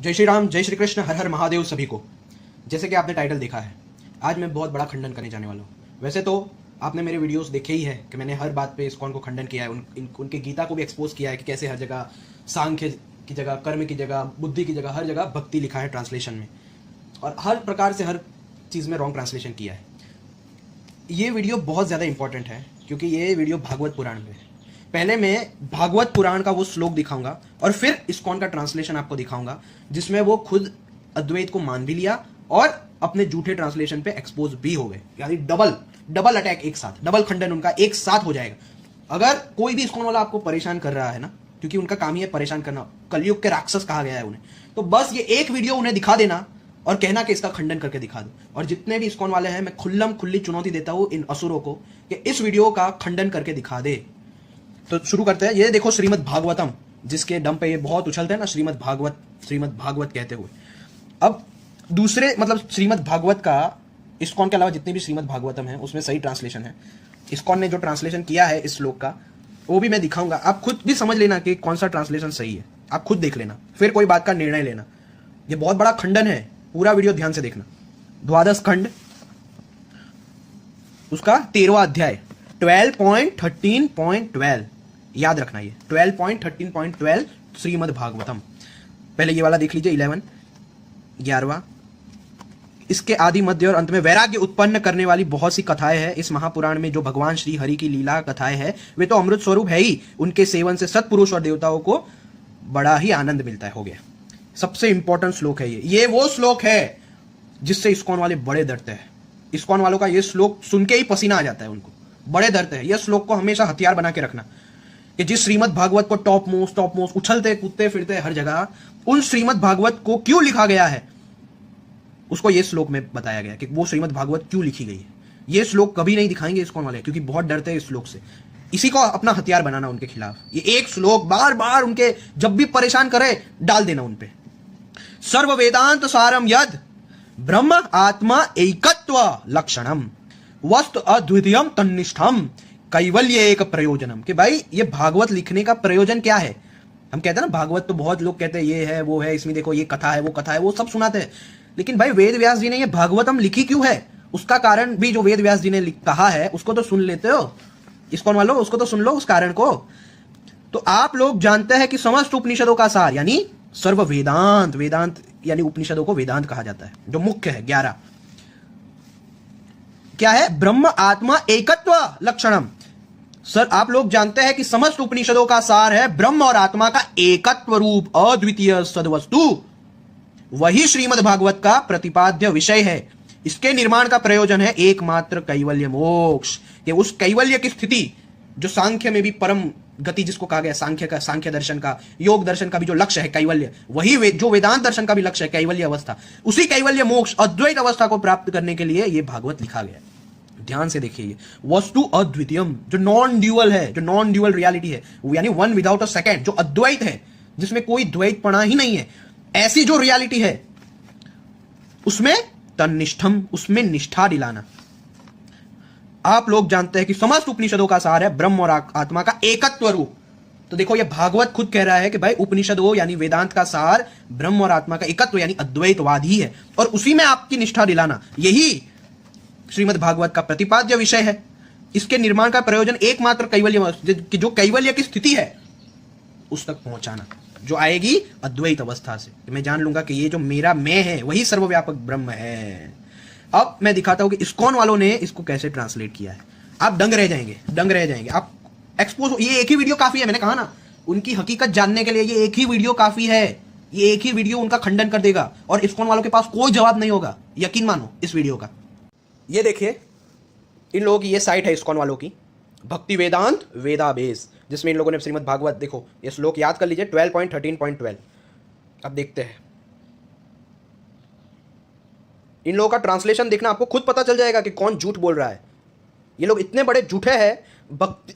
जय श्री राम, जय श्री कृष्ण, हर हर महादेव सभी को। जैसे कि आपने टाइटल देखा है, आज मैं बहुत बड़ा खंडन करने जाने वाला हूँ। वैसे तो आपने मेरे वीडियोस देखे ही है कि मैंने हर बात पे इस्कॉन को खंडन किया है, उनके गीता को भी एक्सपोज किया है कि कैसे हर जगह सांख्य की जगह, कर्म की जगह, बुद्धि की जगह, हर जगह भक्ति लिखा है ट्रांसलेशन में, और हर प्रकार से हर चीज़ में रॉन्ग ट्रांसलेशन किया है। ये वीडियो बहुत ज़्यादा इंपॉर्टेंट है क्योंकि ये वीडियो भागवत पुराण में है। पहले मैं भागवत पुराण का वो श्लोक दिखाऊंगा और फिर इस्कॉन का ट्रांसलेशन आपको दिखाऊंगा, जिसमें वो खुद अद्वैत को मान भी लिया और अपने झूठे ट्रांसलेशन पे एक्सपोज भी हो गए। यानी डबल अटैक एक साथ, डबल खंडन उनका एक साथ हो जाएगा। अगर कोई भी इस्कॉन वाला आपको परेशान कर रहा है ना, क्योंकि उनका काम ही है परेशान करना, कलयुग के राक्षस कहा गया है उन्हें, तो बस ये एक वीडियो उन्हें दिखा देना और कहना कि इसका खंडन करके दिखा दो। और जितने भी इस्कॉन वाले हैं, मैं खुल्ली चुनौती देता हूं इन असुरों को कि इस वीडियो का खंडन करके दिखा दे। तो शुरू करते हैं। ये देखो श्रीमद् भागवतम, जिसके दम पे ये बहुत उछलते हैं ना, श्रीमद् भागवत कहते हुए। अब दूसरे मतलब श्रीमद् भागवत का इस्कॉन के अलावा जितने भी श्रीमद् भागवतम है उसमें सही ट्रांसलेशन है। इस्कॉन ने जो ट्रांसलेशन किया है इस श्लोक का, वो भी मैं दिखाऊंगा। आप खुद भी समझ लेना कि कौन सा ट्रांसलेशन सही है, आप खुद देख लेना, फिर कोई बात का निर्णय लेना। ये बहुत बड़ा खंडन है, पूरा वीडियो ध्यान से देखना। द्वादश खंड, उसका 13वां अध्याय 12.13.12, याद रखना ये 12.13.12 श्रीमद् भागवतम। पहले ये वाला देख लीजिए 11वां। इसके आदि, मध्य और अंत में वैराग्य उत्पन्न करने वाली बहुत सी कथाएं हैं। इस महापुराण में जो भगवान श्री हरि की लीला कथाएं हैं वे तो अमृत स्वरूप है ही। उनके सेवन से सत्पुरुष और देवताओं को बड़ा ही आनंद मिलता है। हो गया, सबसे इंपॉर्टेंट श्लोक है ये वो श्लोक है जिससे इस्कॉन वाले बड़े डरते हैं। इस्कॉन वालों का ये श्लोक सुन के ही पसीना आ जाता है, उनको बड़े डरते हैं। यह श्लोक को हमेशा हथियार बना के रखना कि जिस श्रीमद् भागवत को टॉप मोस्ट उछलते कूदते फिरते हर जगह, उन श्रीमद् भागवत को क्यों लिखा गया है उसको ये श्लोक में बताया गया कि वो श्रीमद् भागवत क्यों लिखी गई है। ये श्लोक कभी नहीं दिखाएंगे इस्कॉन वाले, क्योंकि बहुत डरते हैं इस श्लोक से। इसी को अपना हथियार बनाना उनके खिलाफ। ये एक श्लोक बार बार उनके जब भी परेशान करे डाल देना उनपे। सर्व वेदांत सारम यद ब्रह्म आत्मा एकत्व लक्षणम वस्तु अद्वितीयम तन्निष्ठम कैवल्य एक प्रयोजनम। कि भाई ये भागवत लिखने का प्रयोजन क्या है। हम कहते हैं ना भागवत, तो बहुत लोग कहते हैं ये है वो है, इसमें देखो ये कथा है वो सब सुनाते हैं। लेकिन भाई वेद व्यास जी ने ये भागवतम लिखी क्यों है, उसका कारण भी जो वेद व्यास जी ने कहा है उसको तो सुन लेते हो इस्कॉन वालों, उसको तो सुन लो उस कारण को। तो आप लोग जानते हैं कि समस्त उपनिषदों का सार यानी सर्व वेदांत यानी उपनिषदों को वेदांत कहा जाता है, जो मुख्य है 11 क्या है, ब्रह्म आत्मा एकत्व लक्षणम। सर आप लोग जानते हैं कि समस्त उपनिषदों का सार है ब्रह्म और आत्मा का एकत्व रूप अद्वितीय सद्वस्तु। वही श्रीमद् भागवत का प्रतिपाद्य विषय है। इसके निर्माण का प्रयोजन है एकमात्र कैवल्य मोक्ष, कि उस कैवल्य की स्थिति जो सांख्य में भी परम गति जिसको कहा गया, सांख्य दर्शन का, योग दर्शन का भी जो लक्ष्य है कैवल्य, वही जो वेदांत दर्शन का भी लक्ष्य है कैवल्य अवस्था, उसी कैवल्य मोक्ष अद्वैत अवस्था को प्राप्त करने के लिए यह भागवत लिखा गया है। ध्यान से देखिए, ये वस्तु अद्वितीयम जो नॉन ड्यूअल है, जो नॉन ड्यूअल रियलिटी है, यानी वन विदाउट अ सेकेंड, जो अद्वैत है, जिसमें कोई द्वैतपना ही नहीं है, ऐसी जो रियलिटी है उसमें तन्निष्ठम, उसमें निष्ठा दिलाना। आप लोग जानते हैं कि समस्त उपनिषदों का सार है ब्रह्म और आत्मा का एकत्व रूप। तो देखो ये भागवत खुद कह रहा है कि भाई उपनिषदों यानी वेदांत का सार ब्रह्म और आत्मा का एकत्व यानी अद्वैतवाद ही है, और उसी में आपकी निष्ठा दिलाना, यही श्रीमद् भागवत का प्रतिपाद्य विषय है। इसके निर्माण का प्रयोजन एकमात्र कैवल्य, जो कैवल्य की स्थिति है उस तक पहुंचाना, जो आएगी अद्वैत अवस्था से। मैं जान लूंगा कि ये जो मेरा मैं है वही सर्वव्यापक ब्रह्म है। अब मैं दिखाता हूं कि इस्कॉन वालों ने इसको कैसे ट्रांसलेट किया है। आप दंग रह जाएंगे आप एक्सपोज। ये एक ही वीडियो काफी है, मैंने कहा ना, उनकी हकीकत जानने के लिए ये एक ही वीडियो काफी है। ये एक ही वीडियो उनका खंडन कर देगा और इस्कॉन वालों के पास कोई जवाब नहीं होगा, यकीन मानो इस वीडियो का। ये देखिए इन लोगों की ये साइट है इस्कॉन वालों की, भक्ति वेदांत वेदाबेस, जिसमें इन लोगों ने श्रीमद् भागवत, देखो ये श्लोक याद कर लीजिए 12.13.12। अब देखते हैं इन लोगों का ट्रांसलेशन देखना, आपको खुद पता चल जाएगा कि कौन झूठ बोल रहा है। ये लोग इतने बड़े झूठे हैं।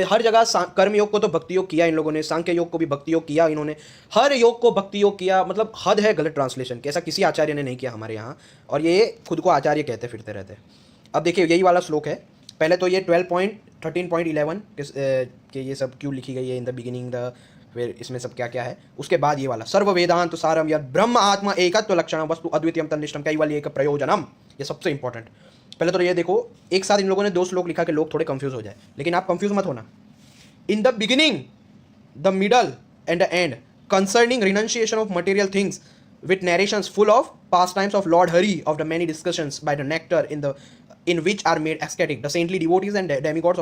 हर जगह कर्म योग को तो भक्ति योग किया इन लोगों ने, सांख्य योग को भी भक्ति योग किया इन्होंने, हर योग को भक्ति योग किया। मतलब हद है गलत ट्रांसलेशन की, ऐसा किसी आचार्य ने नहीं किया हमारे यहाँ, और ये खुद को आचार्य कहते फिरते रहते हैं। अब देखिए यही वाला श्लोक है। पहले तो ये 12.13.11 के ये सब क्यों लिखी गई है, इन द बिगिनिंग द फिर इसमें सब क्या क्या है, उसके बाद ये वाला सर्व वेदांत सारम यद ब्रह्म आत्मा एकत्व लक्षणम वस्तु अद्वितीयम तन्निष्ठम कैवल्य एक प्रयोजनम। ये सबसे इंपॉर्टेंट। पहले तो ये देखो, एक साथ इन लोगों ने 2 श्लोक लिखा कि लोग थोड़े कंफ्यूज हो जाए, लेकिन आप कंफ्यूज मत होना। In the beginning, the middle and the end concerning renunciation of material things with narrations full of pastimes of Lord Hari, of the many discussions by the nectar in which are made ecstatic the saintly devotees and demigods।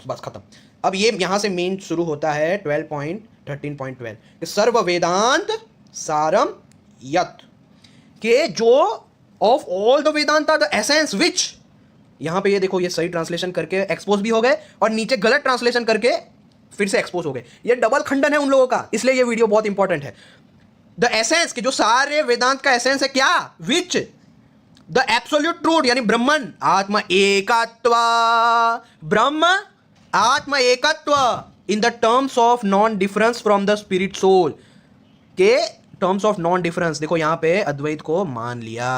बस खत्म। अब ये यहां से main शुरू होता है 12.13.12 कि सर्व वेदांत सारम यत, के जो of all the Vedanta the essence which, यहां पे ये देखो, ये सही ट्रांसलेशन करके एक्सपोज भी हो गए और नीचे गलत ट्रांसलेशन करके फिर से एक्सपोज हो गए। ये डबल खंडन है उन लोगों का, इसलिए ये वीडियो बहुत इंपॉर्टेंट है। द एसेंस, कि जो सारे वेदांत का एसेंस है क्या, विच द एब्सोल्यूट ट्रूथ, यानी ब्रह्मन आत्मा एकत्व, ब्रह्म आत्मा एकत्व in the terms of non difference from the spirit soul, के टर्म्स ऑफ नॉन डिफरेंस। देखो यहां पे अद्वैत को मान लिया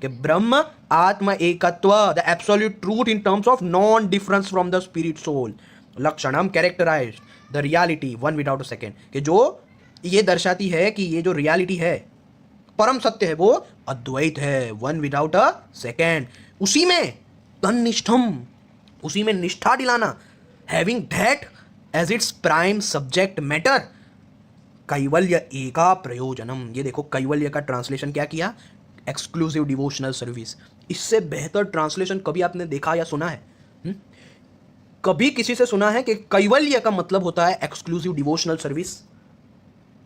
कि ब्रह्म आत्मा एकत्व, the absolute truth in terms of non difference from the spirit soul, लक्षणम characterize the reality one without a second, कि जो ये दर्शाती है कि ये जो रियलिटी है, परम सत्य है, वो अद्वैत है, वन विदाउट अ सेकेंड। उसी में तन्निष्ठम, उसी में निष्ठा दिलाना, having that as its prime subject matter, कैवल्य एका प्रयोजनम। ये देखो कैवल्य का ट्रांसलेशन क्या किया, एक्सक्लूसिव डिवोशनल सर्विस। इससे बेहतर ट्रांसलेशन कभी आपने देखा या सुना है? कभी किसी से सुना है कि कैवल्य का मतलब होता है एक्सक्लूसिव डिवोशनल सर्विस?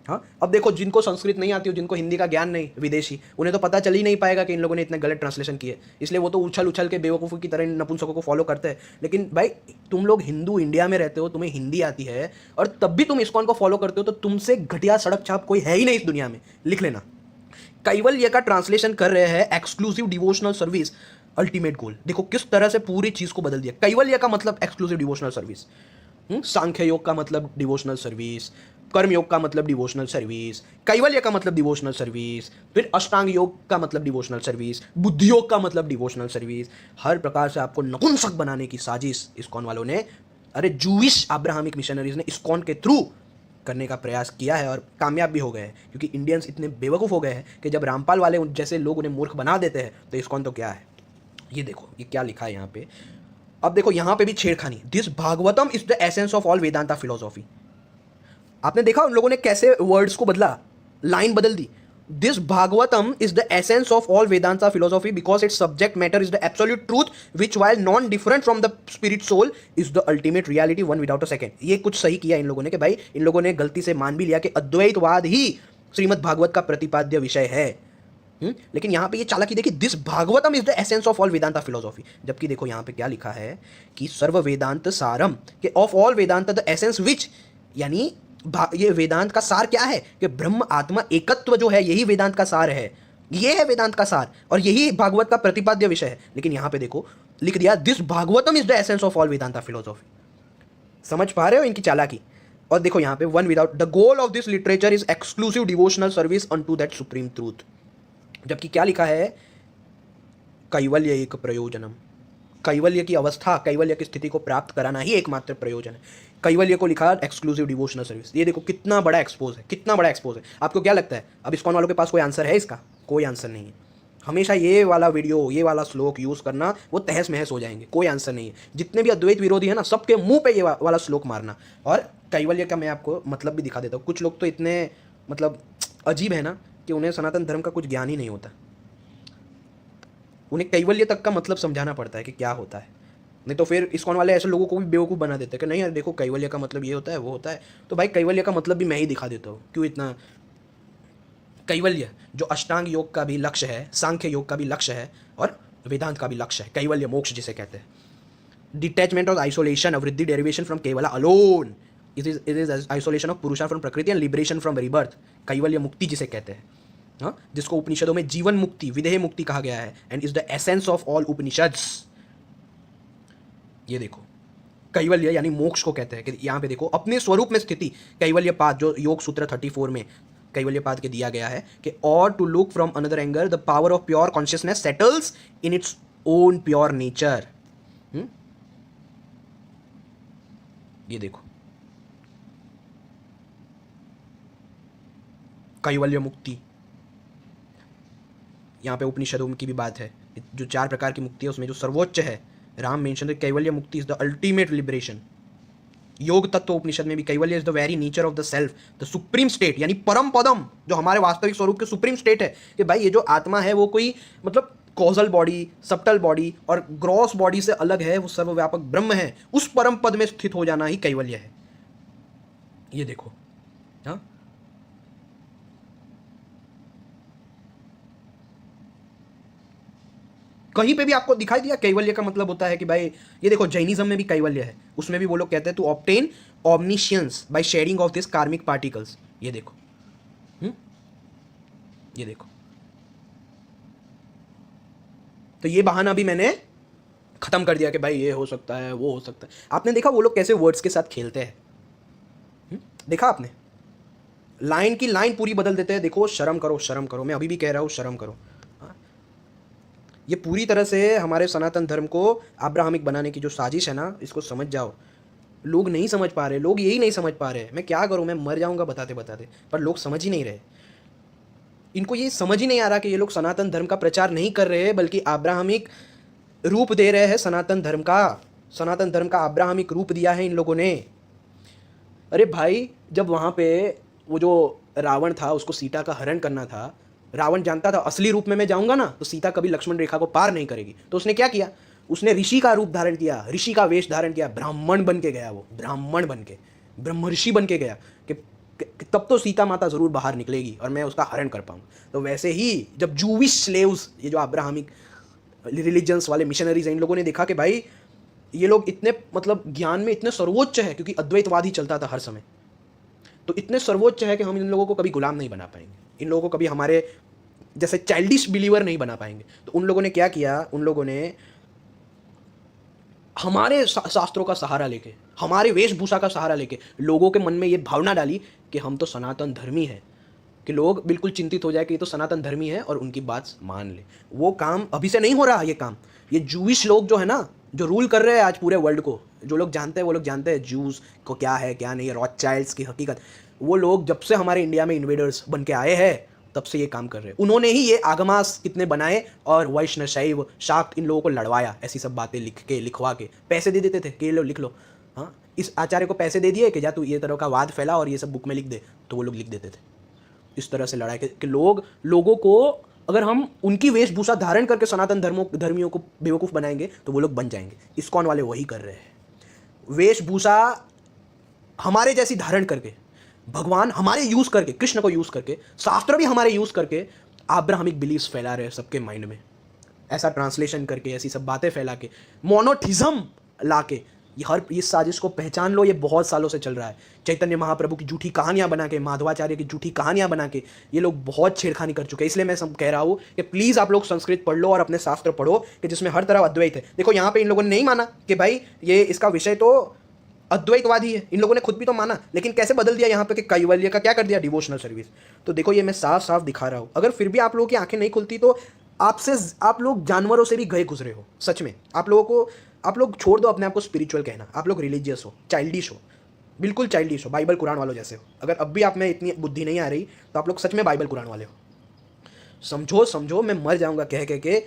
हाँ, अब देखो, जिनको संस्कृत नहीं आती हो, जिनको हिंदी का ज्ञान नहीं, विदेशी, उन्हें तो पता चल ही नहीं पाएगा कि इन लोगों ने इतने गलत ट्रांसलेशन किए, इसलिए वो तो उछल उछल के बेवकूफ़ों की तरह नपुंसकों को फॉलो करते हैं। लेकिन भाई, तुम लोग हिंदू इंडिया में रहते हो, तुम्हें हिंदी आती है, और तब भी तुम इस्कॉन को फॉलो करते हो, तो तुमसे घटिया सड़क छाप कोई है ही नहीं इस दुनिया में। लिख लेना, कैवल्य का ट्रांसलेशन कर रहे हैं exclusive devotional service, ultimate goal. देखो किस तरह से पूरी चीज को बदल दिया। कैवल्य का मतलब एक्सक्लूसिव डिवोशनल सर्विस, सांख्य योग का मतलब डिवोशनल सर्विस, कर्म योग का मतलब डिवोशनल सर्विस, कैवल्य का मतलब डिवोशनल सर्विस, फिर अष्टांग योग का मतलब डिवोशनल सर्विस, बुद्धि योग का मतलब डिवोशनल सर्विस। हर प्रकार से आपको नपुंसक बनाने की साजिश इस्कॉन वालों ने, अरे जूविश अब्राहमिक मिशनरीज ने इस्कॉन के थ्रू करने का प्रयास किया है, और कामयाब भी हो गए हैं, क्योंकि इंडियंस इतने बेवकूफ़ हो गए हैं कि जब रामपाल वाले जैसे लोग उन्हें मूर्ख बना देते हैं, तो इस्कॉन तो क्या है। ये देखो, ये क्या लिखा है यहाँ पे। अब देखो यहाँ पे भी छेड़खानी, this Bhagavatam is the essence of all Vedanta philosophy. आपने देखा उन लोगों ने कैसे वर्ड्स को बदला, लाइन बदल दी। This Bhagavatam is the essence of all Vedanta philosophy because its subject matter is the absolute truth which while non different from the spirit soul is the ultimate reality one without a second. ये कुछ सही किया इन लोगों ने कि भाई, इन लोगों ने गलती से मान भी लिया कि अद्वैतवाद ही श्रीमद् भागवत का प्रतिपाद्य विषय है। लेकिन यहाँ पे ये चालाकी देखिए, this Bhagavatam is the essence of all Vedanta philosophy, जबकि देखो यहाँ पे क्या लिखा है कि सर्व वेदांत सारम, के of all Vedanta the essence which, यानी ये वेदांत का सार क्या है कि ब्रह्म आत्मा एकत्व जो है, यही वेदांत का सार है, ये है वेदांत का सार, और यही भागवत का प्रतिपाद्य विषय है। लेकिन यहाँ पे देखो लिख दिया, this Bhagavatam is the essence of all Vedanta philosophy. समझ पा रहे हो इनकी चालाकी? और देखो यहाँ पे one without the goal of this literature is exclusive devotional service unto that supreme truth, जबकि क्या लिखा है, कैवल्य एक प्रयोजनम। कैवल्य की अवस्था, कैवल्य की स्थिति को प्राप्त कराना ही एकमात्र प्रयोजन है। कैवल्य को लिखा एक्सक्लूसिव डिवोशनल सर्विस। ये देखो कितना बड़ा एक्सपोज है, कितना बड़ा एक्सपोज है। आपको क्या लगता है, अब इस्कॉन वालों के पास कोई आंसर है इसका? कोई आंसर नहीं है। हमेशा ये वाला वीडियो, ये वाला श्लोक यूज करना, वो तहस महस हो जाएंगे, कोई आंसर नहीं है। जितने भी अद्वैत विरोधी है ना, सबके मुंह पे ये वाला श्लोक मारना। और कैवल्य का मैं आपको मतलब भी दिखा देता हूँ। कुछ लोग तो इतने मतलब अजीब है ना कि उन्हें सनातन धर्म का कुछ ज्ञान ही नहीं होता। उन्हें कैवल्य तक का मतलब समझाना पड़ता है कि क्या होता है, नहीं तो फिर इस्कॉन वाले ऐसे लोगों को भी बेवकूफ़ बना देते हैं कि नहीं यार देखो, कैवल्य का मतलब ये होता है, वो होता है। तो भाई कैवल्य का मतलब भी मैं ही दिखा देता हूँ, क्यों इतना। कैवल्य जो अष्टांग योग का भी लक्ष्य है, सांख्य योग का भी लक्ष्य है, और वेदांत का भी लक्ष्य है, कैवल्य मोक्ष जिसे कहते हैं। डिटैचमेंट और आइसोलेशन, वृद्धि डेरिवेशन फ्रॉम केवला alone, it is isolation of Purusha from Prakriti and liberation from rebirth. कैवल्य मुक्ति जिसे कहते हैं, हाँ, जिसको उपनिषदों में जीवन मुक्ति, विदेह मुक्ति कहा गया है, and is the essence of all Upanishads. ये देखो कैवल्य यानी मोक्ष को कहते हैं कि यहाँ पे देखो अपने स्वरूप में स्थिति, कैवल्य पाद जो योग सूत्र 34 में कैवल्य पाद के दिया गया है कि और to look from another angle the power of pure consciousness settles in its own pure nature. ये देखो कैवल्य मुक्ति, यहाँ पे उपनिषदों की भी बात है, जो 4 प्रकार की मुक्ति है उसमें जो सर्वोच्च है, राम मेंशन कैवल्य मुक्ति इज द अल्टीमेट लिबरेशन। योग तत्व उपनिषद में भी कैवल्य is the very nature of the self, the supreme state, यानी परम पदम, जो हमारे वास्तविक स्वरूप के सुप्रीम स्टेट है। कि भाई ये जो आत्मा है वो कोई मतलब कॉजल बॉडी, सब्टल बॉडी और ग्रॉस बॉडी से अलग है, वो सर्वव्यापक ब्रह्म है। उस परम पद में स्थित हो जाना ही कैवल्य है। ये देखो, हाँ, कहीं पे भी आपको दिखाई दिया कैवल्य का मतलब होता है कि भाई ये देखो, जैनिज्म में भी कैवल्य है, उसमें भी वो लोग कहते हैं to obtain omniscience by sharing of this karmic particles. ये देखो, ये देखो, तो ये बहाना भी मैंने खत्म कर दिया कि भाई ये हो सकता है, वो हो सकता है। आपने देखा वो लोग कैसे वर्ड्स के साथ खेलते हैं? देखा आपने? लाइन की लाइन पूरी बदल देते हैं। देखो, शर्म करो, शर्म करो, मैं अभी भी कह रहा हूं शर्म करो। ये पूरी तरह से हमारे सनातन धर्म को अब्राहमिक बनाने की जो साजिश है ना, इसको समझ जाओ। लोग नहीं समझ पा रहे, लोग यही नहीं समझ पा रहे। मैं क्या करूं, मैं मर जाऊंगा बताते बताते, पर लोग समझ ही नहीं रहे। इनको ये समझ ही नहीं आ रहा कि ये लोग सनातन धर्म का प्रचार नहीं कर रहे, बल्कि अब्राहमिक रूप दे रहे हैं सनातन धर्म का। सनातन धर्म का अब्राहमिक रूप दिया है इन लोगों ने। अरे भाई, जब वहाँ पे वो जो रावण था, उसको सीता का हरण करना था, रावण जानता था असली रूप में मैं जाऊंगा ना तो सीता कभी लक्ष्मण रेखा को पार नहीं करेगी, तो उसने क्या किया? उसने ऋषि का रूप धारण किया, ऋषि का वेश धारण किया, ब्राह्मण बन के गया। वो ब्राह्मण बन के, ब्रह्मर्षि बन के गया कि तब तो सीता माता जरूर बाहर निकलेगी और मैं उसका हरण कर पाऊंगा। तो वैसे ही जब जूविश स्लेव्स, ये जो अब्राहमिक रिलीजन्स वाले मिशनरीज हैं, इन लोगों ने देखा कि भाई ये लोग इतने मतलब ज्ञान में इतने सर्वोच्च है, क्योंकि अद्वैतवाद ही चलता था हर समय, तो इतने सर्वोच्च है कि हम इन लोगों को कभी गुलाम नहीं बना पाएंगे, इन लोगों को कभी हमारे जैसे चाइल्डिश बिलीवर नहीं बना पाएंगे। तो उन लोगों ने क्या किया? उन लोगों ने हमारे शास्त्रों का सहारा लेके, हमारे वेशभूषा का सहारा लेके लोगों के मन में ये भावना डाली कि हम तो सनातन धर्मी है, कि लोग बिल्कुल चिंतित हो जाए कि ये तो सनातन धर्मी है और उनकी बात मान ले। वो काम अभी से नहीं हो रहा। ये काम ये जूइश लोग जो है ना, जो रूल कर रहे हैं आज पूरे वर्ल्ड को, जो लोग जानते हैं वो लोग जानते हैं जूस को क्या है क्या नहीं, रॉथचाइल्ड्स की हकीकत। वो लोग जब से हमारे इंडिया में इन्वेडर्स बन के आए हैं तब से ये काम कर रहे हैं। उन्होंने ही ये आगमास कितने बनाए और वैष्णव, शैव, शाक्त इन लोगों को लड़वाया, ऐसी सब बातें लिख के लिखवा के पैसे दे देते थे कि ये लो लिख लो। हाँ, इस आचार्य को पैसे दे दिए कि जा तू ये तरह का वाद फैला और ये सब बुक में लिख दे, तो वो लोग लिख देते थे। इस तरह से लड़ाई कि लोगों को अगर हम उनकी वेशभूषा धारण करके सनातन धर्मियों को बेवकूफ़ बनाएंगे तो वो लोग बन जाएंगे। इस्कॉन वाले वही कर रहे हैं। वेशभूषा हमारे जैसी धारण करके, भगवान हमारे यूज करके, कृष्ण को यूज करके, शास्त्र भी हमारे यूज करके अब्राहमिक बिलीव्स फैला रहे हैं सबके माइंड में। ऐसा ट्रांसलेशन करके, ऐसी सब बातें फैला के, मोनोथिज्म ला के, इस साजिश को पहचान लो। ये बहुत सालों से चल रहा है। चैतन्य महाप्रभु की झूठी कहानियां बना के, माधवाचार्य की झूठी कहानियां बना के ये लोग बहुत छेड़खानी कर चुके हैं। इसलिए मैं सब कह रहा हूं कि प्लीज़ आप लोग संस्कृत पढ़ लो और अपने शास्त्र पढ़ो कि जिसमें हर तरफ अद्वैत है। देखो यहाँ पे इन लोगों ने नहीं माना कि भाई ये इसका विषय तो अद्वैतवादी है, इन लोगों ने खुद भी तो माना, लेकिन कैसे बदल दिया यहाँ पे कि कैवल्य का क्या कर दिया? Devotional service. तो देखो ये मैं साफ साफ दिखा रहा हूँ। अगर फिर भी आप लोगों की आंखें नहीं खुलती तो आप लोग जानवरों से भी गए गुजरे हो। सच में आप लोग छोड़ दो अपने आप को स्पिरिचुअल कहना। आप लोग रिलीजियस हो, चाइल्डिश हो, बिल्कुल चाइल्डिश हो, बाइबल कुरान वालों जैसे हो। अगर अब भी आप में इतनी बुद्धि नहीं आ रही तो आप लोग सच में बाइबल कुरान वाले हो। समझो, मैं मर जाऊंगा कह के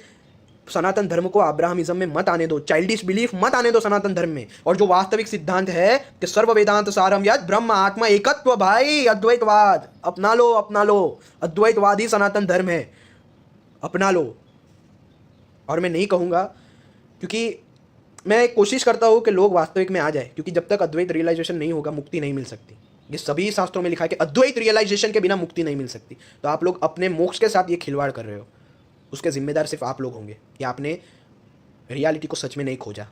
सनातन धर्म को अब्राहमिज्म में मत आने दो, चाइल्डिश बिलीफ मत आने दो सनातन धर्म में। और जो वास्तविक सिद्धांत है कि सर्व वेदांत सारम यद ब्रह्म आत्मा एकत्व, भाई अद्वैतवाद अपना लो। अद्वैतवाद ही सनातन धर्म है, अपना लो। और मैं नहीं कहूँगा, क्योंकि मैं कोशिश करता हूँ कि लोग वास्तविक में आ जाए, क्योंकि जब तक अद्वैत रियलाइजेशन नहीं होगा मुक्ति नहीं मिल सकती। ये सभी शास्त्रों में लिखा है कि अद्वैत रियलाइजेशन के बिना मुक्ति नहीं मिल सकती। तो आप लोग अपने मोक्ष के साथ ये खिलवाड़ कर रहे हो, उसके जिम्मेदार सिर्फ आप लोग होंगे कि आपने रियलिटी को सच में नहीं खोजा।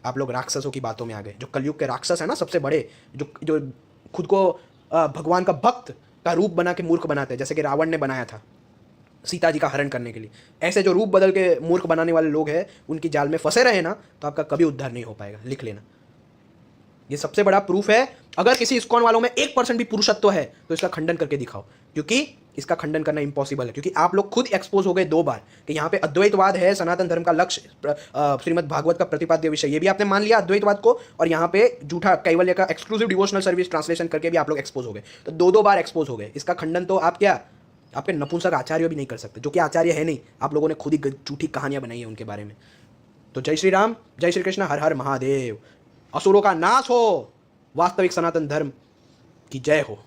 आप लोग राक्षसों की बातों में आ गए। जो कलयुग के राक्षस है ना, सबसे बड़े, जो खुद को भगवान का भक्त का रूप बना के मूर्ख बनाते हैं, जैसे कि रावण ने बनाया था सीता जी का हरण करने के लिए। ऐसे जो रूप बदल के मूर्ख बनाने वाले लोग हैं, उनकी जाल में फंसे रहे ना तो आपका कभी उद्धार नहीं हो पाएगा। लिख लेना, ये सबसे बड़ा प्रूफ है अगर किसी इस्कॉन वालों में 1% भी पुरुषत्व है तो इसका खंडन करके दिखाओ, क्योंकि इसका खंडन करना इंपॉसिबल है, क्योंकि आप लोग खुद एक्सपोज हो गए 2 बार कि यहाँ पे अद्वैतवाद है सनातन धर्म का लक्ष्य, श्रीमद् भागवत का प्रतिपाद्य विषय, ये भी आपने मान लिया अद्वैतवाद को, और यहाँ पे झूठा कैवल्य का एक्सक्लूसिव डिवोशनल सर्विस ट्रांसलेशन करके भी आप लोग एक्सपोज हो गए। तो 2 बार एक्सपोज हो गए। इसका खंडन तो आप क्या आपके नपुंसक आचार्य भी नहीं कर सकते, जो कि आचार्य है नहीं, आप लोगों ने खुद ही झूठी कहानियां बनाई है उनके बारे में। तो जय श्री राम, जय श्री कृष्ण, हर हर महादेव। असुरों का नाश हो, वास्तविक सनातन धर्म की जय हो।